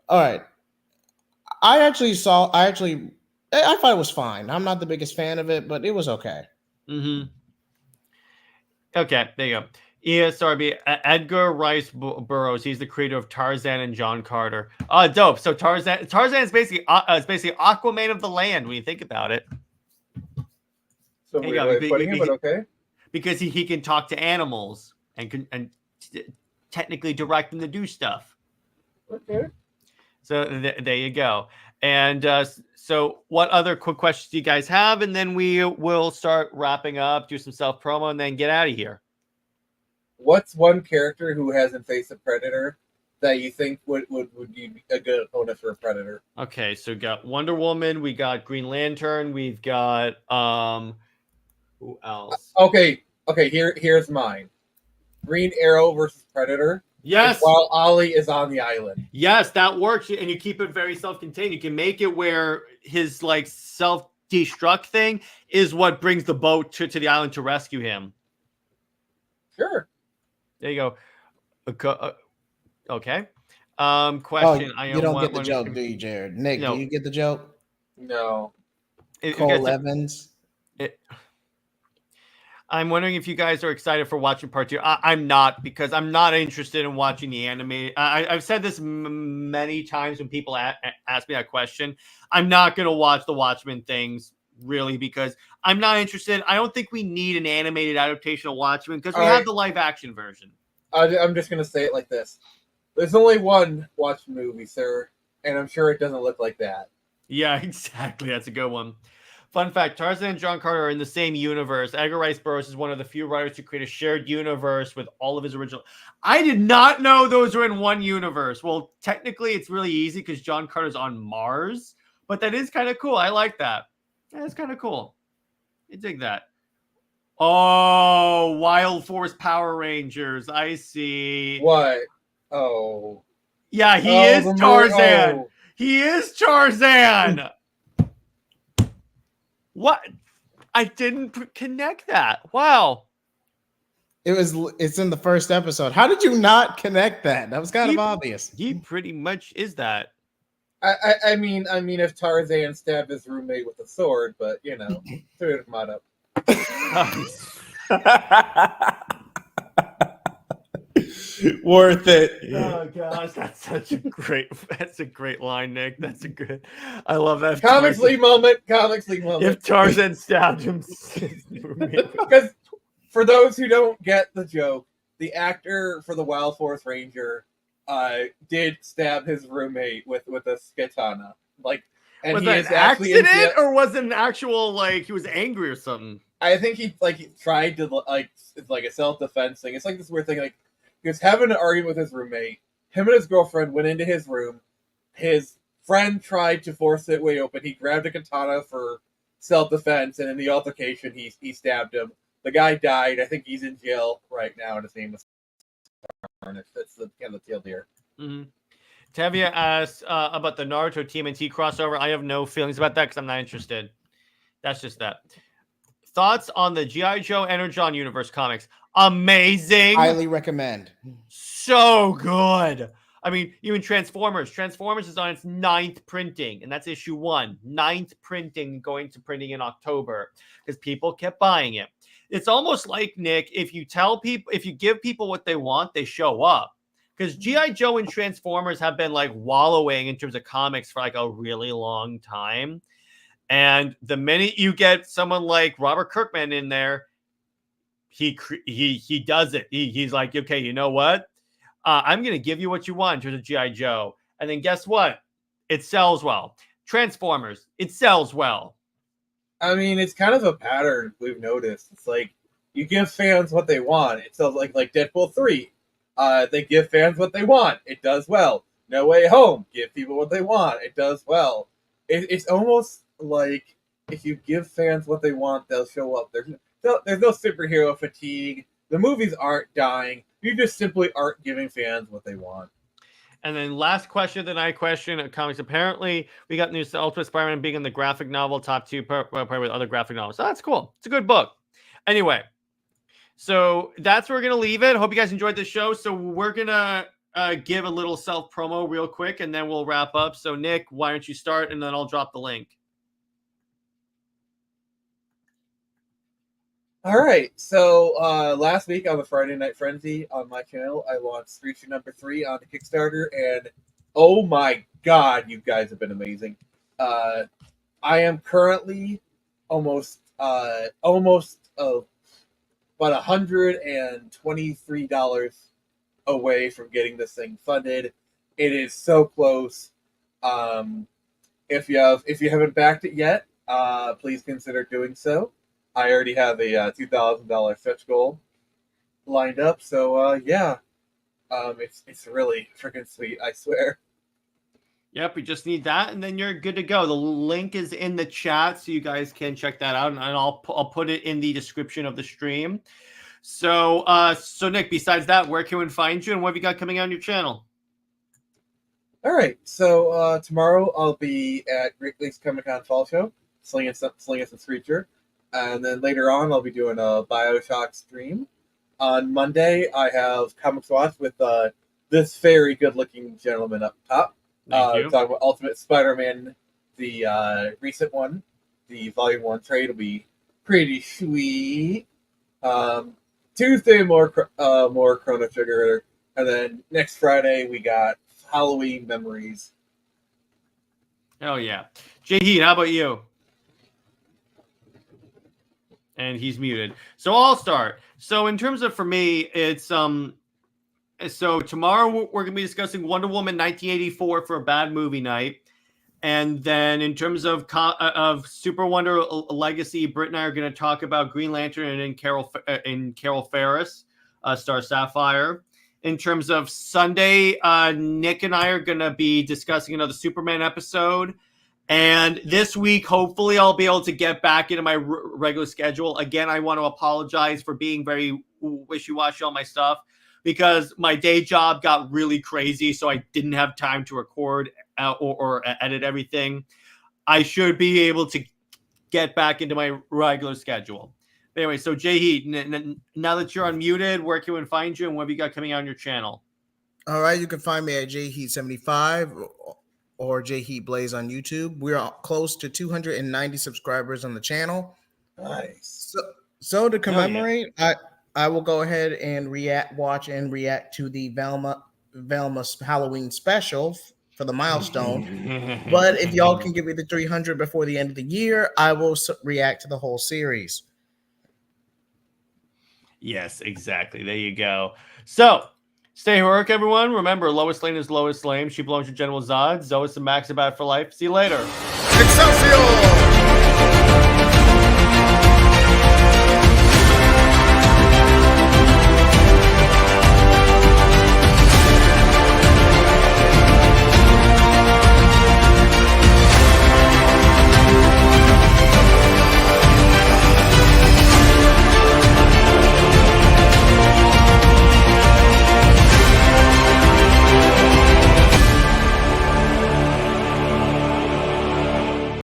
S4: All right. I thought it was fine. I'm not the biggest fan of it, but it was okay.
S1: Mm-hmm. Okay, there you go. ESRB, Edgar Rice Burroughs. He's the creator of Tarzan and John Carter. Dope. So Tarzan is basically Aquaman of the land when you think about it.
S2: So weird way of putting it, but okay.
S1: Because he can talk to animals and technically direct them to do stuff.
S2: Okay.
S1: So there you go. And so what other quick questions do you guys have? And then we will start wrapping up, do some self-promo, and then get out of here.
S2: What's one character who hasn't faced a Predator that you think would be a good opponent for a Predator?
S1: Okay, so we got Wonder Woman, we got Green Lantern, we've got who else?
S2: Okay, here's mine. Green Arrow versus Predator.
S1: Yes.
S2: While Ollie is on the island.
S1: Yes, that works, and you keep it very self-contained. You can make it where his like self-destruct thing is what brings the boat to the island to rescue him.
S2: Sure.
S1: There you go. Okay. Question.
S4: Oh, you don't get the joke, do you, Jared? Nick,
S1: No.
S4: do you get the joke?
S2: No.
S4: Cole Evans.
S1: I'm wondering if you guys are excited for watching part 2. I'm not, because I'm not interested in watching the anime. I've said this many times when people ask me that question. I'm not going to watch the Watchmen things, really, because I'm not interested. I don't think we need an animated adaptation of Watchmen because we have the live action version.
S2: I'm just going to say it like this. There's only one Watchmen movie, sir, and I'm sure it doesn't look like that.
S1: Yeah, exactly. That's a good one. Fun fact, Tarzan and John Carter are in the same universe. Edgar Rice Burroughs is one of the few writers to create a shared universe with all of his original... I did not know those were in one universe. Well, technically, it's really easy because John Carter's on Mars, but that is kind of cool. I like that. That's kind of cool. I dig that. Oh, Wild Force Power Rangers. I see.
S2: What? Oh.
S1: Yeah, he is Tarzan. Oh. He is Tarzan. What? I didn't connect that. Wow.
S4: It's in the first episode. How did you not connect that? That was kind of obvious.
S1: He pretty much is that.
S2: I mean, if Tarzan stabbed his roommate with a sword, but you know, threw him out up. Worth it.
S1: Oh gosh, that's a great line, Nick. That's a good. I love that.
S2: Comics League moment. Comics League moment.
S1: If Tarzan stabbed him,
S2: Because for those who don't get the joke, the actor for the Wild Force Ranger did stab his roommate with a katana. Like, and
S1: was
S2: he
S1: that
S2: is
S1: an
S2: actually in
S1: accident
S2: jail.
S1: or was it an actual like he was angry or something?
S2: I think he tried to like it's like a self-defense thing. It's like this weird thing. Like he was having an argument with his roommate. Him and his girlfriend went into his room. His friend tried to force it way open. He grabbed a katana for self-defense, and in the altercation, he stabbed him. The guy died. I think he's in jail right now, and his name is Carnage. That's the kind of the deal here.
S1: Mm-hmm. Tavia asked about the Naruto TMNT crossover. I have no feelings about that because I'm not interested. That's just that. Thoughts on the G.I. Joe Energon Universe comics? Amazing.
S4: Highly recommend.
S1: So good. I mean, even Transformers. Transformers is on its 9th printing, and that's issue 1. 9th printing, going to printing in October because people kept buying it. It's almost like, Nick, if you give people what they want, they show up. Because G.I. Joe and Transformers have been like wallowing in terms of comics for like a really long time. And the minute you get someone like Robert Kirkman in there, he does it. He's like, okay, you know what? I'm going to give you what you want in terms of G.I. Joe. And then guess what? It sells well. Transformers, it sells well.
S2: I mean, it's kind of a pattern we've noticed. It's like you give fans what they want. It sells like Deadpool 3. They give fans what they want. It does well. No Way Home. Give people what they want. It does well. It's almost like if you give fans what they want, they'll show up. There's no superhero fatigue. The movies aren't dying. You just simply aren't giving fans what they want.
S1: And then last question of the night question of comics. Apparently, we got news to Ultimate Spider-Man being in the graphic novel top 2 probably with other graphic novels. So that's cool. It's a good book. Anyway, so that's where we're going to leave it. Hope you guys enjoyed the show. So we're going to give a little self-promo real quick, and then we'll wrap up. So, Nick, why don't you start, and then I'll drop the link.
S2: All right. So last week on the Friday Night Frenzy on my channel, I launched Street Issue number 3 on the Kickstarter, and oh my god, you guys have been amazing. I am currently almost about $123 away from getting this thing funded. It is so close. If you haven't backed it yet, please consider doing so. I already have a $2,000 stretch goal lined up, so yeah, it's really freaking sweet, I swear.
S1: Yep, we just need that, and then you're good to go. The link is in the chat, so you guys can check that out, and I'll put it in the description of the stream. So, Nick, besides that, where can we find you, and what have you got coming out on your channel?
S2: All right, so tomorrow I'll be at Great Lakes Comic Con Fall Show, slinging some Screecher. And then later on, I'll be doing a Bioshock stream. On Monday, I have Comics Watch with this very good-looking gentleman up top.
S1: Thank you.
S2: Talking about Ultimate Spider-Man, the recent one. The Volume 1 trade will be pretty sweet. Tuesday, more Chrono Trigger. And then next Friday, we got Halloween Memories.
S1: Oh, yeah. JJheat, how about you? And he's muted. So I'll start. So in terms of, for me, it's so tomorrow we're going to be discussing Wonder Woman 1984 for a bad movie night. And then in terms of Super Wonder Legacy, Britt and I are going to talk about Green Lantern and Carol Ferris, Star Sapphire. In terms of Sunday, Nick and I are going to be discussing another Superman episode. And this week, hopefully, I'll be able to get back into my regular schedule. Again, I want to apologize for being very wishy-washy on my stuff because my day job got really crazy, so I didn't have time to record or edit everything. I should be able to get back into my regular schedule. But anyway, so JJheat, now that you're unmuted, where can we find you and what have you got coming out on your channel?
S3: All right, you can find me at JJheat75 or JJheat Blaze on YouTube. We're close to 290 subscribers on the channel.
S2: Nice.
S3: So to commemorate, I will go ahead and watch and react to the Velma Halloween special for the milestone. But if y'all can give me the 300 before the end of the year, I will react to the whole series.
S1: Yes, exactly. There you go. So, stay heroic, everyone. Remember, Lois Lane is Lois Lane. She belongs to General Zod. Zois and Max about for life. See you later.
S3: Excelsior!